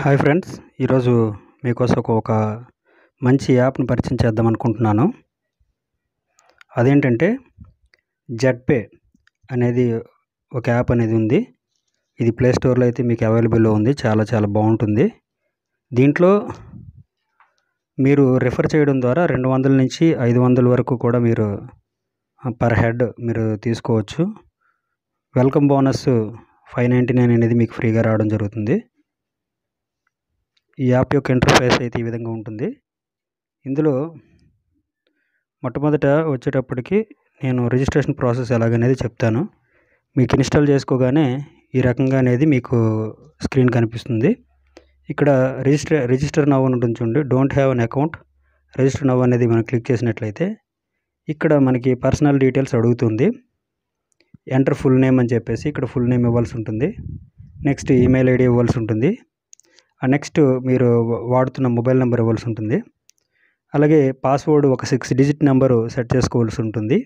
Hi friends, ఈరోజు మీకోసం ఒక మంచి యాప్ని పరిచయం చేద్దాం అనుకుంటున్నాను. అదేంటంటే జెడ్పే అనేది ఒక యాప్ అనేది ఉంది. ఇది ప్లే స్టోర్లో అయితే మీకు అవైలబుల్లో ఉంది. చాలా బాగుంటుంది. దీంట్లో మీరు రిఫర్ చేయడం ద్వారా 200 నుంచి 500 వరకు కూడా మీరు పర్ హెడ్ మీరు తీసుకోవచ్చు. వెల్కమ్ బోనస్ 599 అనేది మీకు ఫ్రీగా రావడం జరుగుతుంది. ఈ యాప్ యొక్క ఇంటర్ఫేస్ అయితే ఈ విధంగా ఉంటుంది. ఇందులో మొట్టమొదట వచ్చేటప్పటికి నేను రిజిస్ట్రేషన్ ప్రాసెస్ ఎలాగనేది చెప్తాను. మీకు ఇన్స్టాల్ చేసుకోగానే ఈ రకంగా అనేది మీకు స్క్రీన్ కనిపిస్తుంది. ఇక్కడ రిజిస్టర్ నవ్ అని ఉంటుంది చూడండి. Don't have an account, register now అనేది మనం క్లిక్ చేసినట్లయితే ఇక్కడ మనకి పర్సనల్ డీటెయిల్స్ అడుగుతుంది. ఎంటర్ ఫుల్ నేమ్ అని చెప్పేసి ఇక్కడ ఫుల్ నేమ్ ఇవ్వాల్సి ఉంటుంది. నెక్స్ట్ ఈమెయిల్ ఐడి ఇవ్వాల్సి ఉంటుంది. నెక్స్ట్ మీరు వాడుతున్న మొబైల్ నెంబర్ ఇవ్వాల్సి ఉంటుంది. అలాగే పాస్వర్డ్ ఒక 6 డిజిట్ నెంబరు సెట్ చేసుకోవాల్సి ఉంటుంది.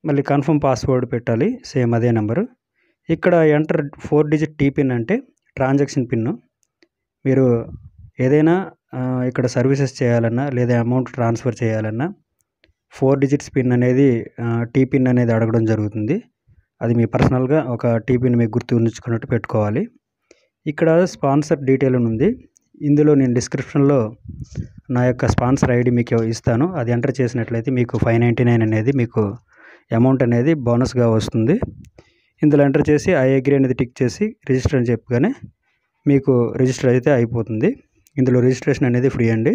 మళ్ళీ కన్ఫర్మ్ పాస్వర్డ్ పెట్టాలి, సేమ్ అదే నెంబరు. ఇక్కడ ఎంటర్ 4 డిజిట్ టీపిన్ అంటే ట్రాన్సాక్షన్ పిన్. మీరు ఏదైనా ఇక్కడ సర్వీసెస్ చేయాలన్నా లేదా అమౌంట్ ట్రాన్స్ఫర్ చేయాలన్నా 4 డిజిట్స్ పిన్ అనేది టీపిన్ అనేది అడగడం జరుగుతుంది. అది మీ పర్సనల్గా ఒక టీపిన్ మీకు గుర్తు ఉంచుకున్నట్టు పెట్టుకోవాలి. ఇక్కడ స్పాన్సర్ డీటెయిల్ అని ఉంది. ఇందులో నేను డిస్క్రిప్షన్లో నా యొక్క స్పాన్సర్ ఐడి మీకు ఇస్తాను. అది ఎంటర్ చేసినట్లయితే మీకు 599 అనేది మీకు అమౌంట్ అనేది బోనస్గా వస్తుంది. ఇందులో ఎంటర్ చేసి ఐ అగ్రీ అనేది టిక్ చేసి రిజిస్టర్ అని చెప్పగానే మీకు రిజిస్టర్ అయితే అయిపోతుంది. ఇందులో రిజిస్ట్రేషన్ అనేది ఫ్రీ అండి.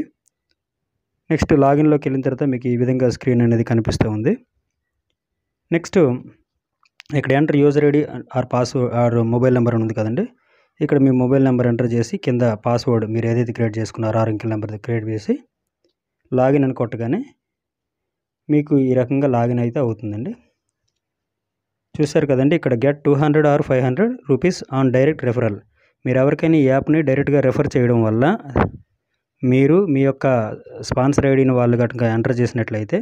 నెక్స్ట్ లాగిన్లోకి వెళ్ళిన తర్వాత మీకు ఈ విధంగా స్క్రీన్ అనేది కనిపిస్తూ ఉంది. నెక్స్ట్ ఇక్కడ enter user ID or password or mobile number ఉంది కదండి. ఇక్కడ మీ మొబైల్ నెంబర్ ఎంటర్ చేసి కింద పాస్వర్డ్ మీరు ఏదైతే క్రియేట్ చేసుకున్నారో 6 అంకెల నెంబర్ క్రియేట్ చేసి లాగిన్ అని కొట్టగానే మీకు ఈ రకంగా లాగిన్ అయితే అవుతుందండి. చూశారు కదండి, ఇక్కడ get 200 or 500 rupees on direct referral. మీరు ఎవరికైనా ఈ యాప్ని డైరెక్ట్గా రెఫర్ చేయడం వల్ల మీరు మీ యొక్క స్పాన్సర్ ఐడిని వాళ్ళు గట్టిగా ఎంటర్ చేసినట్లయితే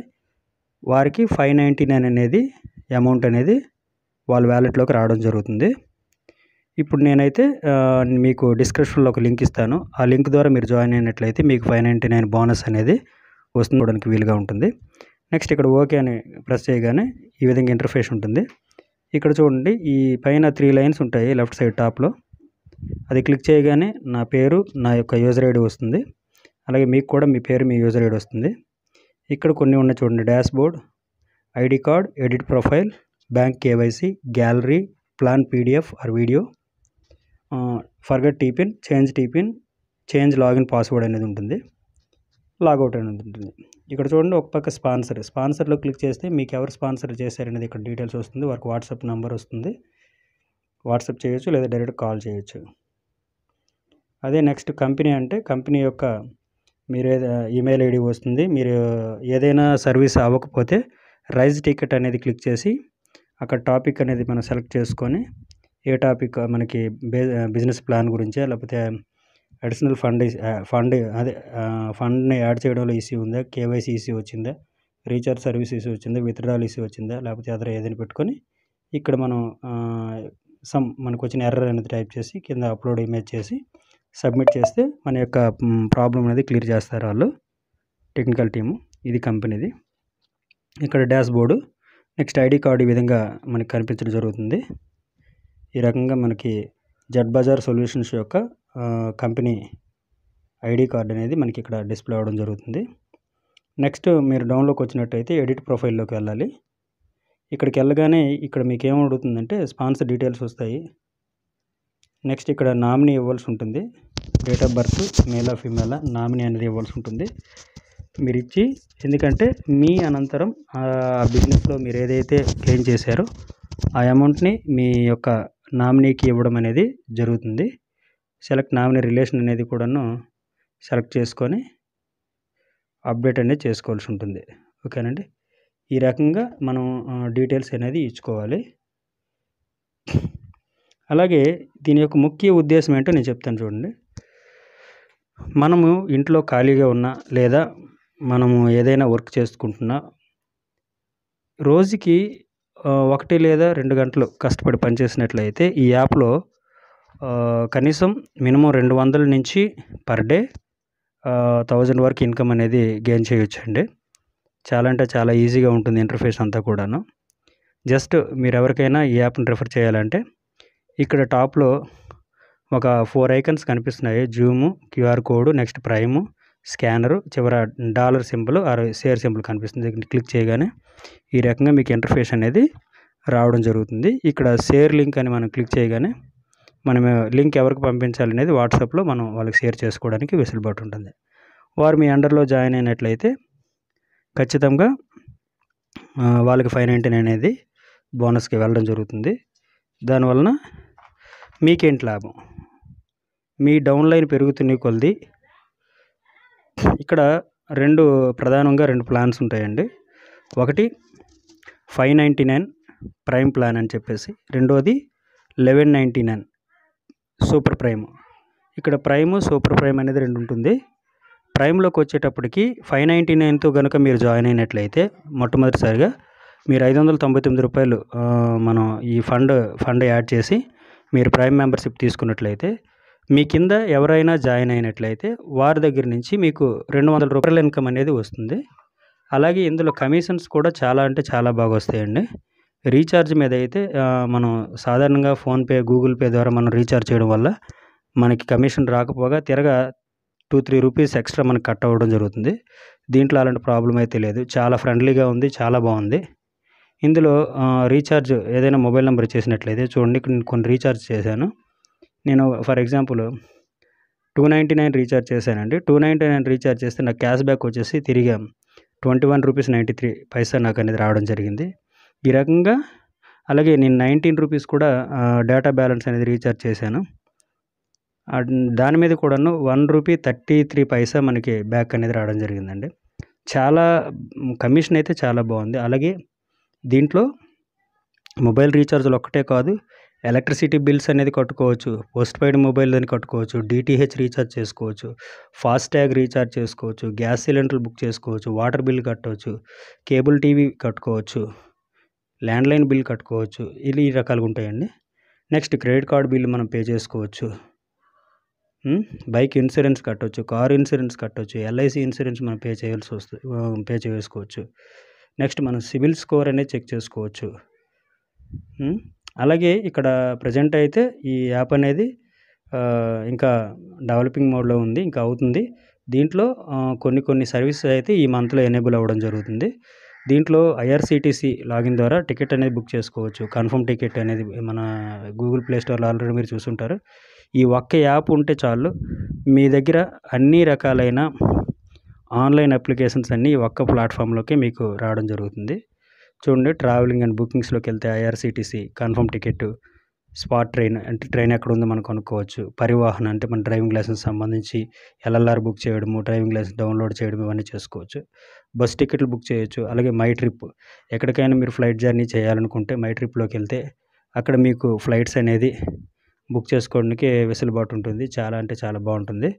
వారికి 599 అనేది అమౌంట్ అనేది వాళ్ళ వ్యాలెట్లోకి రావడం జరుగుతుంది. ఇప్పుడు నేనైతే మీకు డిస్క్రిప్షన్లో ఒక లింక్ ఇస్తాను. ఆ లింక్ ద్వారా మీరు జాయిన్ అయినట్లయితే మీకు 599 బోనస్ అనేది వస్తుండడానికి వీలుగా ఉంటుంది. నెక్స్ట్ ఇక్కడ ఓకే అని ప్రెస్ చేయగానే ఈ విధంగా ఇంటర్ఫేస్ ఉంటుంది. ఇక్కడ చూడండి, ఈ పైన 3 లైన్స్ ఉంటాయి లెఫ్ట్ సైడ్ టాప్లో. అది క్లిక్ చేయగానే నా పేరు, నా యొక్క యూజర్ ఐడి వస్తుంది. అలాగే మీకు కూడా మీ పేరు, మీ యూజర్ ఐడి వస్తుంది. ఇక్కడ కొన్ని ఉన్నాయి చూడండి, dashboard, ID card, edit profile, bank KYC, gallery, plan PDF or video, forget TPIN, change login password అనేది ఉంటుంది. లాగౌట్ అనేది ఉంటుంది. ఇక్కడ చూడండి, ఒక పక్క స్పాన్సర్లో క్లిక్ చేస్తే మీకు ఎవరు స్పాన్సర్ చేశారనేది ఇక్కడ డీటెయిల్స్ వస్తుంది. వారికి వాట్సాప్ నెంబర్ వస్తుంది. వాట్సాప్ చేయొచ్చు లేదా డైరెక్ట్ కాల్ చేయొచ్చు. అదే నెక్స్ట్ కంపెనీ అంటే కంపెనీ యొక్క మీరు ఈమెయిల్ ఐడి వస్తుంది. మీరు ఏదైనా సర్వీస్ అవ్వకపోతే రైజ్ టికెట్ అనేది క్లిక్ చేసి అక్కడ టాపిక్ అనేది మనం సెలెక్ట్ చేసుకొని ఏ టాపిక్ మనకి బిజినెస్ ప్లాన్ గురించే లేకపోతే అడిషనల్ ఫండ్ని యాడ్ చేయడంలో ఇష్యూ ఉందా, కేవైసీ ఇష్యూ వచ్చిందా, రీఛార్జ్ సర్వీస్ ఇష్యూ వచ్చిందా, విత్డ్రాల్ ఇష్యూ వచ్చిందా, లేకపోతే అదర్ ఏదైనా పెట్టుకొని ఇక్కడ మనం మనకు వచ్చిన ఎర్రర్ అనేది టైప్ చేసి కింద అప్లోడ్ ఇమేజ్ చేసి సబ్మిట్ చేస్తే మన యొక్క ప్రాబ్లం అనేది క్లియర్ చేస్తారు వాళ్ళు, టెక్నికల్ టీము. ఇది కంపెనీది. ఇక్కడ dash board, next ID card ఈ విధంగా మనకి కనిపించడం జరుగుతుంది. ఈ రకంగా మనకి జెడ్ బజార్ సొల్యూషన్స్ యొక్క కంపెనీ ఐడి కార్డు అనేది మనకి ఇక్కడ డిస్ప్లే అవ్వడం జరుగుతుంది. నెక్స్ట్ మీరు డౌన్లోకి వచ్చినట్టయితే ఎడిట్ ప్రొఫైల్లోకి వెళ్ళాలి. ఇక్కడికి వెళ్ళగానే ఇక్కడ మీకు ఏమడుగుతుందంటే స్పాన్సర్ డీటెయిల్స్ వస్తాయి. నెక్స్ట్ ఇక్కడ నామినీ ఇవ్వాల్సి ఉంటుంది. డేట్ ఆఫ్ బర్త్, మేలా ఫీమేలా, నామినీ అనేది ఇవ్వాల్సి ఉంటుంది. మీరు ఇచ్చి, ఎందుకంటే మీ అనంతరం ఆ బిజినెస్లో మీరు ఏదైతే క్లెయిమ్ చేశారో ఆ అమౌంట్ని మీ యొక్క నామినీకి ఇవ్వడం అనేది జరుగుతుంది. సెలెక్ట్ నామినీ రిలేషన్ అనేది కూడాను సెలెక్ట్ చేసుకొని అప్డేట్ అనేది చేసుకోవాల్సి ఉంటుంది. ఓకేనండి. ఈ రకంగా మనం డీటెయిల్స్ అనేది ఇచ్చుకోవాలి. అలాగే దీని యొక్క ముఖ్య ఉద్దేశం ఏంటో నేను చెప్తాను చూడండి. మనము ఇంట్లో ఖాళీగా ఉన్నా లేదా మనము ఏదైనా వర్క్ చేసుకుంటున్నా రోజుకి 1 లేదా 2 గంటలు కష్టపడి పనిచేసినట్లయితే ఈ యాప్లో కనీసం మినిమం 200 నుంచి పర్ డే 1000 వరకు ఇన్కమ్ అనేది గెయిన్ చేయొచ్చండి. చాలా అంటే చాలా ఈజీగా ఉంటుంది ఇంటర్ఫేస్ అంతా కూడాను. జస్ట్ మీరు ఎవరికైనా ఈ యాప్ని రిఫర్ చేయాలంటే ఇక్కడ టాప్లో ఒక 4 ఐకన్స్ కనిపిస్తున్నాయి. Zoom, QR code, next prime, scanner, చివర dollar symbol or share symbol కనిపిస్తుంది. క్లిక్ చేయగానే ఈ రకంగా మీకు ఇంటర్ఫేస్ అనేది రావడం జరుగుతుంది. ఇక్కడ షేర్ లింక్ అని మనం క్లిక్ చేయగానే మనం లింక్ ఎవరికి పంపించాలనేది వాట్సాప్లో మనం వాళ్ళకి షేర్ చేసుకోవడానికి వెసులుబాటు ఉంటుంది. వారు మీ అండర్లో జాయిన్ అయినట్లయితే ఖచ్చితంగా వాళ్ళకి 599 అనేది బోనస్కి వెళ్ళడం జరుగుతుంది. దానివలన మీకేంటి లాభం? మీ డౌన్లైన్ పెరుగుతున్న కొలది ఇక్కడ ప్రధానంగా 2 ప్లాన్స్ ఉంటాయండి. ఒకటి 599 ప్రైమ్ ప్లాన్ అని చెప్పేసి, రెండోది 1199 సూపర్ ప్రైమ్. ఇక్కడ ప్రైమ్, సూపర్ ప్రైమ్ అనేది 2 ఉంటుంది. ప్రైమ్లోకి వచ్చేటప్పటికి 599తో కనుక మీరు జాయిన్ అయినట్లయితే మొట్టమొదటిసారిగా మీరు ₹599 మనం ఈ ఫండ్ యాడ్ చేసి మీరు ప్రైమ్ మెంబర్షిప్ తీసుకున్నట్లయితే మీ కింద ఎవరైనా జాయిన్ అయినట్లయితే వారి దగ్గర నుంచి మీకు ₹200 ఇన్కమ్ అనేది వస్తుంది. అలాగే ఇందులో కమిషన్స్ కూడా చాలా అంటే చాలా బాగా వస్తాయండి. రీఛార్జ్ మీద అయితే మనం సాధారణంగా ఫోన్పే, గూగుల్ పే ద్వారా మనం రీఛార్జ్ చేయడం వల్ల మనకి కమిషన్ రాకపోగా తిరగా ₹2-3 ఎక్స్ట్రా మనకి కట్ అవ్వడం జరుగుతుంది. దీంట్లో అలాంటి ప్రాబ్లం అయితే లేదు. చాలా ఫ్రెండ్లీగా ఉంది, చాలా బాగుంది. ఇందులో రీఛార్జ్ ఏదైనా మొబైల్ నెంబర్ చేసినట్లయితే చూడండి, ఇక్కడ నేను కొన్ని రీఛార్జ్ చేశాను. నేను ఫర్ ఎగ్జాంపుల్ $299 రీఛార్జ్ చేశానండి. $299 రీఛార్జ్ చేస్తే నాకు క్యాష్ బ్యాక్ వచ్చేసి తిరిగి ₹21.93 నాకు అనేది రావడం జరిగింది. ఈ రకంగా అలాగే నేను ₹19 కూడా డేటా బ్యాలెన్స్ అనేది రీఛార్జ్ చేశాను. దాని మీద కూడాను ₹1.33 మనకి బ్యాక్ అనేది రావడం జరిగిందండి. చాలా కమిషన్ అయితే చాలా బాగుంది. అలాగే దీంట్లో మొబైల్ రీఛార్జ్లు ఒక్కటే కాదు, ఎలక్ట్రిసిటీ బిల్స్ అనేది కట్టుకోవచ్చు, పోస్ట్ పెయిడ్ మొబైల్ అని కట్టుకోవచ్చు, డిటిహెచ్ రీఛార్జ్ చేసుకోవచ్చు, ఫాస్టాగ్ రీఛార్జ్ చేసుకోవచ్చు, గ్యాస్ సిలిండర్ బుక్ చేసుకోవచ్చు, వాటర్ బిల్ కట్టవచ్చు, కేబుల్ టీవీ కట్టుకోవచ్చు, ల్యాండ్లైన్ బిల్ కట్టుకోవచ్చు. ఈ రకాలుగా ఉంటాయండి. నెక్స్ట్ క్రెడిట్ కార్డ్ బిల్ మనం పే చేసుకోవచ్చు, బైక్ ఇన్సూరెన్స్ కట్టవచ్చు, కార్ ఇన్సూరెన్స్ కట్టవచ్చు, ఎల్ఐసి ఇన్సూరెన్స్ మనం పే చేసుకోవచ్చు. నెక్స్ట్ మనం సిబిల్ స్కోర్ అనేది చెక్ చేసుకోవచ్చు. అలాగే ఇక్కడ ప్రజెంట్ అయితే ఈ యాప్ అనేది ఇంకా డెవలపింగ్ మోడ్లో ఉంది, ఇంకా అవుతుంది. దీంట్లో కొన్ని సర్వీసెస్ అయితే ఈ మంత్లో ఎనేబుల్ అవ్వడం జరుగుతుంది. దీంట్లో ఐఆర్సిటీసీ లాగిన్ ద్వారా టికెట్ అనేది బుక్ చేసుకోవచ్చు. కన్ఫర్మ్ టికెట్ అనేది మన గూగుల్ ప్లే స్టోర్లో ఆల్రెడీ మీరు చూసుంటారు. ఈ ఒక్క యాప్ ఉంటే చాలు, మీ దగ్గర అన్ని రకాలైన ఆన్లైన్ అప్లికేషన్స్ అన్నీ ఒక్క ప్లాట్ఫామ్లోకి మీకు రావడం జరుగుతుంది. చూడండి, ట్రావెలింగ్ అండ్ బుకింగ్స్లోకి వెళ్తే IRCTC, confirm ticket, spot train అంటే ట్రైన్ ఎక్కడ ఉందో మనం కనుక్కోవచ్చు, పరివాహన్ అంటే మన డ్రైవింగ్ లైసెన్స్ సంబంధించి ఎల్ఎల్ఆర్ బుక్ చేయడము, డ్రైవింగ్ లైసెన్స్ డౌన్లోడ్ చేయడం ఇవన్నీ చేసుకోవచ్చు. బస్ టికెట్లు బుక్ చేయొచ్చు. అలాగే మై ట్రిప్, ఎక్కడికైనా మీరు ఫ్లైట్ జర్నీ చేయాలనుకుంటే మై ట్రిప్లోకి వెళ్తే అక్కడ మీకు ఫ్లైట్స్ అనేది బుక్ చేసుకోవడానికి వెసులుబాటు ఉంటుంది. చాలా అంటే చాలా బాగుంటుంది.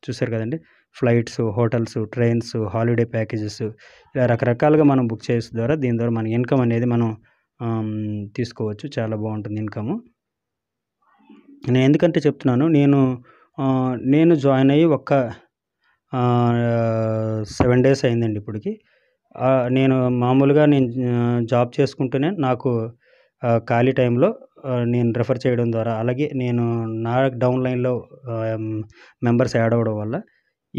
చూసారు కదండి, flights, hotels, trains, holiday packages, ఇలా రకరకాలుగా మనం బుక్ చేసే ద్వారా దీని ద్వారా మన ఇన్కమ్ అనేది మనం తీసుకోవచ్చు. చాలా బాగుంటుంది ఇన్కము. నేను ఎందుకంటే చెప్తున్నాను, నేను జాయిన్ అయ్యి ఒక 7 days అయిందండి ఇప్పటికి. నేను మామూలుగా జాబ్ చేసుకుంటూనే నాకు ఖాళీ టైంలో నేను రెఫర్ చేయడం ద్వారా, అలాగే నేను నా డౌన్లైన్లో మెంబర్స్ యాడ్ అవ్వడం వల్ల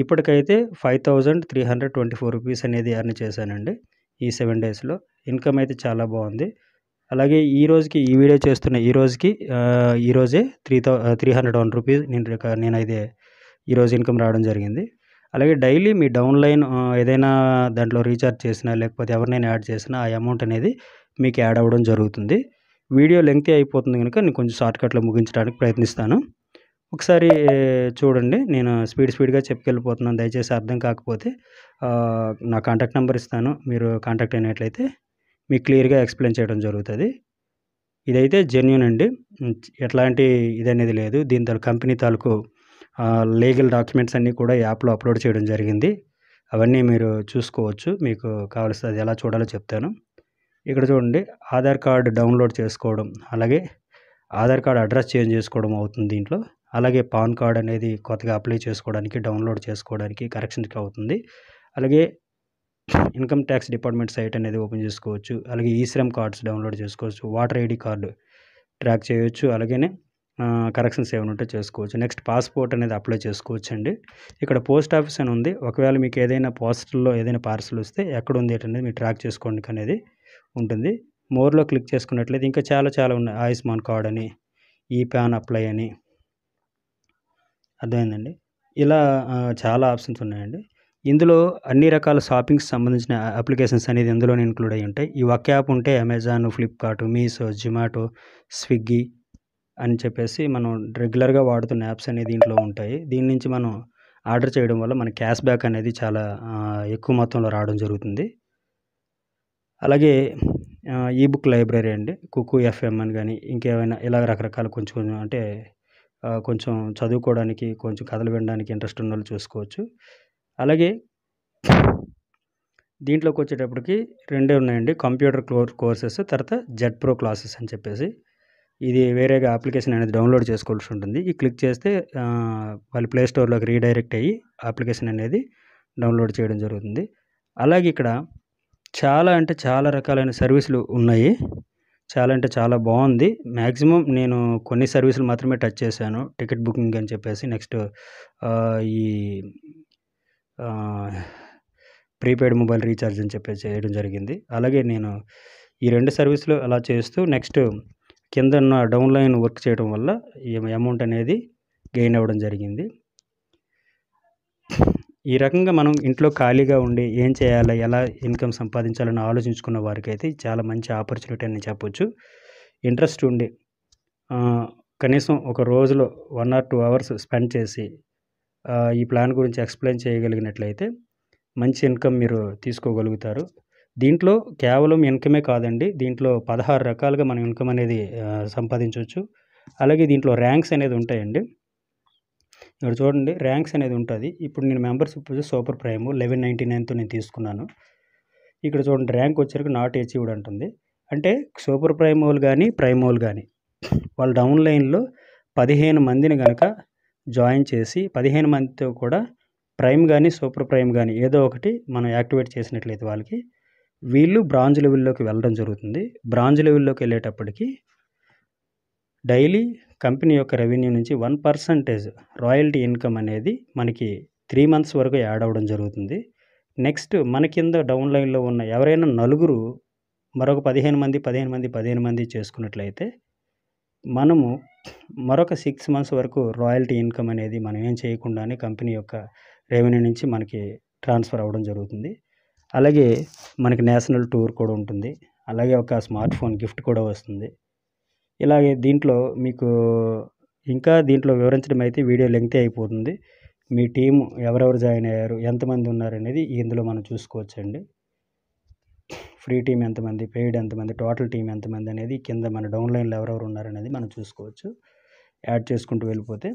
ఇప్పటికైతే ₹5,324 అనేది ఎర్న్ చేశానండి ఈ 7 daysలో. ఇన్కమ్ అయితే చాలా బాగుంది. అలాగే ఈ రోజుకి ఈ వీడియో చేస్తున్న ఈరోజే ₹301 నేనైతే ఈరోజు ఇన్కమ్ రావడం జరిగింది. అలాగే డైలీ మీ డౌన్లైన్ ఏదైనా దాంట్లో రీఛార్జ్ చేసినా లేకపోతే ఎవరినైనా యాడ్ చేసినా ఆ అమౌంట్ అనేది మీకు యాడ్ అవ్వడం జరుగుతుంది. వీడియో లెంగ్తీ అయిపోతుంది కనుక నేను కొంచెం షార్ట్కట్లో ముగించడానికి ప్రయత్నిస్తాను. ఒకసారి చూడండి, నేను స్పీడ్గా చెప్పుకెళ్ళిపోతున్నాను. దయచేసి అర్థం కాకపోతే నా కాంటాక్ట్ నెంబర్ ఇస్తాను, మీరు కాంటాక్ట్ అయినట్లయితే మీకు క్లియర్గా ఎక్స్ప్లెయిన్ చేయడం జరుగుతుంది. ఇదైతే జెన్యూన్ అండి, ఎట్లాంటి ఇదనేది లేదు. దీని కంపెనీ తాలూకు లీగల్ డాక్యుమెంట్స్ అన్నీ కూడా యాప్లో అప్లోడ్ చేయడం జరిగింది. అవన్నీ మీరు చూసుకోవచ్చు. మీకు కావాల్సి అది ఎలా చూడాలో చెప్తాను. ఇక్కడ చూడండి, ఆధార్ కార్డు డౌన్లోడ్ చేసుకోవడం, అలాగే ఆధార్ కార్డ్ అడ్రస్ చేంజ్ చేసుకోవడం అవుతుంది దీంట్లో. అలాగే పాన్ కార్డ్ అనేది కొత్తగా అప్లై చేసుకోవడానికి, డౌన్లోడ్ చేసుకోవడానికి, కరెక్షన్స్‌కి అవుతుంది. అలాగే ఇన్కమ్ ట్యాక్స్ డిపార్ట్మెంట్ సైట్ అనేది ఓపెన్ చేసుకోవచ్చు. అలాగే ఈశ్రమ్ కార్డ్స్ డౌన్లోడ్ చేసుకోవచ్చు. వాటర్ ఐడీ కార్డు ట్రాక్ చేయొచ్చు. అలాగనే కరెక్షన్స్ ఏమైనా ఉంటే చేసుకోవచ్చు. నెక్స్ట్ పాస్‌పోర్ట్ అనేది అప్లై చేసుకోవచ్చండి. ఇక్కడ పోస్ట్ ఆఫీస్ అని ఉంది. ఒకవేళ మీకు ఏదైనా పోస్టల్‌లో ఏదైనా పార్సెల్ వస్తే ఎక్కడుంది ఏంటనేది మీరు ట్రాక్ చేసుకోవడానికి అనేది ఉంటుంది. మోర్‌లో క్లిక్ చేసుకున్నట్లయితే ఇంకా చాలా ఉన్నాయి. ఆయుష్మాన్ కార్డ్ అని, ఈ పాన్ అప్లై అని. అర్థమైందండి. ఇలా చాలా ఆప్షన్స్ ఉన్నాయండి. ఇందులో అన్ని రకాల షాపింగ్‌కి సంబంధించిన అప్లికేషన్స్ అనేది ఇందులోనే ఇంక్లూడ్ అయ్యి ఉంటాయి. ఈ ఒక్క యాప్ ఉంటే Amazon, Flipkart, Meesho, Zomato, Swiggy అని చెప్పేసి మనం రెగ్యులర్‌గా వాడుతున్న యాప్స్ అనేవి దీంట్లో ఉంటాయి. దీని నుంచి మనం ఆర్డర్ చేయడం వల్ల మనకి క్యాష్ బ్యాక్ అనేది చాలా ఎక్కువ మొత్తంలో రావడం జరుగుతుంది. అలాగే ఈ బుక్ లైబ్రరీ అండి. కుకు ఎఫ్ఎం అని గాని, ఇంకేమైనా ఇలా రకరకాల కొంచెం అంటే కొంచెం చదువుకోవడానికి, కొంచెం కథలు వినడానికి ఇంట్రెస్ట్ ఉన్నోళ్ళు చూసుకోవచ్చు. అలాగే దీంట్లోకొచ్చేటప్పటికి రెండే ఉన్నాయండి. కంప్యూటర్ కోర్సెస్, తర్వాత జెడ్ ప్రో క్లాసెస్ అని చెప్పేసి. ఇది వేరేగా అప్లికేషన్ అనేది డౌన్లోడ్ చేసుకోవాల్సి ఉంటుంది. ఈ క్లిక్ చేస్తే వాళ్ళు ప్లే స్టోర్‌లోకి రీడైరెక్ట్ అయ్యి అప్లికేషన్ అనేది డౌన్లోడ్ చేయడం జరుగుతుంది. అలాగే ఇక్కడ చాలా అంటే చాలా రకాలైన సర్వీసులు ఉన్నాయి. చాలా అంటే చాలా బాగుంది. మ్యాక్సిమం నేను కొన్ని సర్వీసులు మాత్రమే టచ్ చేశాను. టికెట్ బుకింగ్ అని చెప్పేసి, నెక్స్ట్ ఈ ప్రీపెయిడ్ మొబైల్ రీఛార్జ్ అని చెప్పేసి చేయడం జరిగింది. అలాగే నేను ఈ 2 సర్వీసులు అలా చేస్తూ నెక్స్ట్ కింద ఉన్న డౌన్‌లైన్ వర్క్ చేయడం వల్ల ఈ అమౌంట్ అనేది గెయిన్ అవ్వడం జరిగింది. ఈ రకంగా మనం ఇంట్లో ఖాళీగా ఉండి ఏం చేయాలి, ఎలా ఇన్కమ్ సంపాదించాలని ఆలోచించుకున్న వారికైతే చాలా మంచి ఆపర్చునిటీ అని చెప్పొచ్చు. ఇంట్రెస్ట్ ఉండి కనీసం ఒక రోజులో 1 or 2 అవర్స్ స్పెండ్ చేసి ఈ ప్లాన్ గురించి ఎక్స్‌ప్లెయిన్ చేయగలిగినట్లయితే మంచి ఇన్కమ్ మీరు తీసుకోగలుగుతారు. దీంట్లో కేవలం ఇన్కమే కాదండి. దీంట్లో 16 రకాలుగా మనం ఇన్కమ్ అనేది సంపాదించొచ్చు. అలాగే దీంట్లో ర్యాంక్స్ అనేది ఉంటాయండి. ఇక్కడ చూడండి, ర్యాంక్స్ అనేది ఉంటది. ఇప్పుడు నేను మెంబర్‌షిప్ సూపర్ ప్రైమ్ 1199తో నేను తీసుకున్నాను. ఇక్కడ చూడండి, ర్యాంక్ వచ్చేసరికి నాట్ అచీవ్డ్ అంటుంది. అంటే సూపర్ ప్రైమ్ వోళ్ళు గానీ, ప్రైమ్ వోళ్ళు గానీ వాళ్ళు డౌన్‌లైన్‌లో 15 మందిని గనక జాయిన్ చేసి 15 మందితో కూడా ప్రైమ్ గానీ, సూపర్ ప్రైమ్ గానీ ఏదో ఒకటి మనం యాక్టివేట్ చేసినట్లయితే వాళ్ళకి వీళ్ళు బ్రాంజ్ లెవెల్‌లోకి వెళ్ళడం జరుగుతుంది. బ్రాంజ్ లెవెల్‌లోకి వెళ్ళేటప్పటికి డైలీ కంపెనీ యొక్క రెవెన్యూ నుంచి 1% రాయల్టీ ఇన్కమ్ అనేది మనకి 3 మంత్స్ వరకు యాడ్ అవ్వడం జరుగుతుంది. నెక్స్ట్ మన కింద డౌన్‌లైన్‌లో ఉన్న ఎవరైనా నలుగురు మరొక 15 మంది చేసుకున్నట్లయితే మనము మరొక 6 మంత్స్ వరకు రాయల్టీ ఇన్కమ్ అనేది మనం ఏం చేయకుండానే కంపెనీ యొక్క రెవెన్యూ నుంచి మనకి ట్రాన్స్‌ఫర్ అవ్వడం జరుగుతుంది. అలాగే మనకి నేషనల్ టూర్ కూడా ఉంటుంది. అలాగే ఒక స్మార్ట్ ఫోన్ గిఫ్ట్ కూడా వస్తుంది. ఇలాగే దీంట్లో మీకు ఇంకా దీంట్లో వివరించడం అయితే వీడియో లెంగ్తీ అయిపోతుంది. మీ టీమ్ ఎవరెవరు జాయిన్ అయ్యారు, ఎంతమంది ఉన్నారనేది ఇందులో మనం చూసుకోవచ్చండి. ఫ్రీ టీమ్ ఎంతమంది, పెయిడ్ ఎంతమంది, టోటల్ టీమ్ ఎంతమంది అనేది కింద మన డౌన్‌లైన్‌లో ఎవరెవరు ఉన్నారనేది మనం చూసుకోవచ్చు. యాడ్ చేసుకుంటూ వెళ్ళిపోతే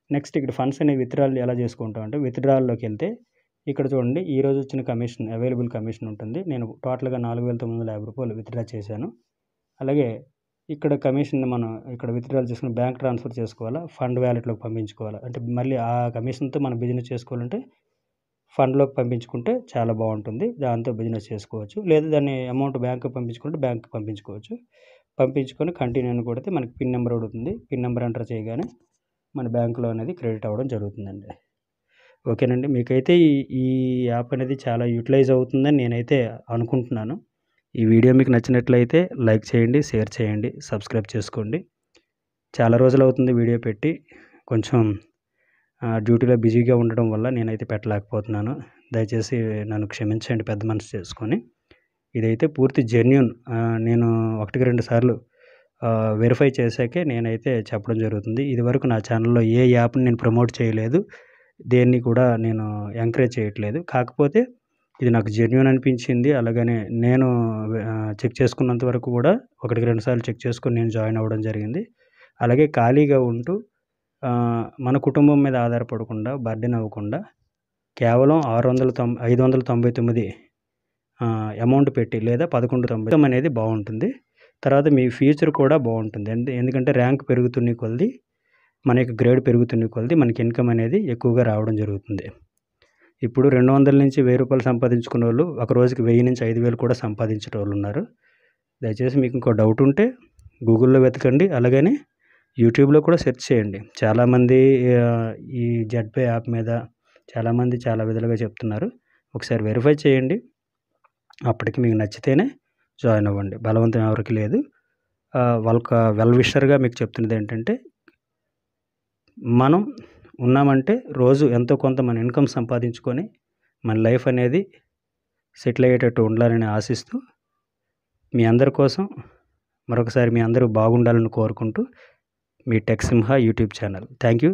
నెక్స్ట్ ఇక్కడ ఫండ్స్ అనేవి విత్‌డ్రాల్ ఎలా చేసుకుంటాం అంటే, విత్‌డ్రాల్‌లోకి వెళ్తే ఇక్కడ చూడండి, ఈరోజు వచ్చిన కమిషన్ అవైలబుల్ కమిషన్ ఉంటుంది. నేను టోటల్‌గా రూ. 4,950 విత్‌డ్రా చేశాను. అలాగే ఇక్కడ కమిషన్ మనం ఇక్కడ విత్‌డ్రాల్ చేసుకుని బ్యాంక్ ట్రాన్స్‌ఫర్ చేసుకోవాలా, ఫండ్ వాలెట్‌లోకి పంపించుకోవాలా, అంటే మళ్ళీ ఆ కమిషన్‌తో మనం బిజినెస్ చేసుకోవాలంటే ఫండ్‌లోకి పంపించుకుంటే చాలా బాగుంటుంది. దాంతో బిజినెస్ చేసుకోవచ్చు. లేదా దాన్ని అమౌంట్ బ్యాంక్‌కి పంపించుకుంటే బ్యాంక్‌కి పంపించుకోవచ్చు. పంపించుకొని కంటిన్యూ అని కొడితే మనకి పిన్ నెంబర్ అడుగుతుంది. పిన్ నెంబర్ ఎంటర్ చేయగానే మన బ్యాంక్‌లో అనేది క్రెడిట్ అవ్వడం జరుగుతుందండి. ఓకేనండి. మీకైతే ఈ యాప్ అనేది చాలా యూటిలైజ్ అవుతుందని నేనైతే అనుకుంటున్నాను. ఈ వీడియో మీకు నచ్చినట్లయితే లైక్ చేయండి, షేర్ చేయండి, సబ్స్క్రైబ్ చేసుకోండి. చాలా రోజులవుతుంది వీడియో పెట్టి. కొంచెం డ్యూటీలో బిజీగా ఉండడం వల్ల నేనైతే పెట్టలేకపోతున్నాను. దయచేసి నన్ను క్షమించండి పెద్ద మనసు చేసుకొని. ఇదైతే పూర్తి జెన్యూన్. నేను 1కి 2 సార్లు వెరిఫై చేశాకే నేనైతే చెప్పడం జరుగుతుంది. ఇదివరకు నా ఛానల్‌లో ఏ యాప్‌ని నేను ప్రమోట్ చేయలేదు. దేన్ని కూడా నేను ఎంకరేజ్ చేయట్లేదు. కాకపోతే ఇది నాకు జెన్యూన్ అనిపించింది. అలాగనే నేను చెక్ చేసుకున్నంత వరకు కూడా 1కి 2 సార్లు చెక్ చేసుకొని నేను జాయిన్ అవ్వడం జరిగింది. అలాగే ఖాళీగా ఉంటూ మన కుటుంబం మీద ఆధారపడకుండా, బర్డెన్ అవ్వకుండా కేవలం 599 అమౌంట్ పెట్టి లేదా 1190 అనేది బాగుంటుంది. తర్వాత మీ ఫ్యూచర్ కూడా బాగుంటుంది. ఎందుకంటే ర్యాంక్ పెరుగుతున్న కొలది మన యొక్క గ్రేడ్ పెరుగుతున్న కొలది మనకి ఇన్కమ్ అనేది ఎక్కువగా రావడం జరుగుతుంది. ఇప్పుడు 200 నుంచి ₹1000 సంపాదించుకునేవాళ్ళు ఒక రోజుకి 1000 నుంచి 5000 కూడా సంపాదించేటోళ్ళు ఉన్నారు. దయచేసి మీకు ఇంకో డౌట్ ఉంటే గూగుల్‌లో వెతకండి. అలాగని యూట్యూబ్‌లో కూడా సెర్చ్ చేయండి. చాలామంది ఈ జెడ్‌పే యాప్ మీద చాలామంది చాలా విధాలుగా చెప్తున్నారు. ఒకసారి వెరిఫై చేయండి. అప్పటికి మీకు నచ్చితేనే జాయిన్ అవ్వండి. బలవంతం ఎవరికీ లేదు. వాళ్ళొక వెల్ విషర్‌గా మీకు చెప్తున్నది ఏంటంటే, మనం ఉన్నామంటే రోజు ఎంతో కొంత మన ఇన్కమ్ సంపాదించుకొని మన లైఫ్ అనేది సెటిల్ అయ్యేటట్టు ఉండాలని ఆశిస్తూ మీ అందరి కోసం మరొకసారి మీ అందరూ బాగుండాలని కోరుకుంటూ మీ tech Simha YouTube channel. Thank you.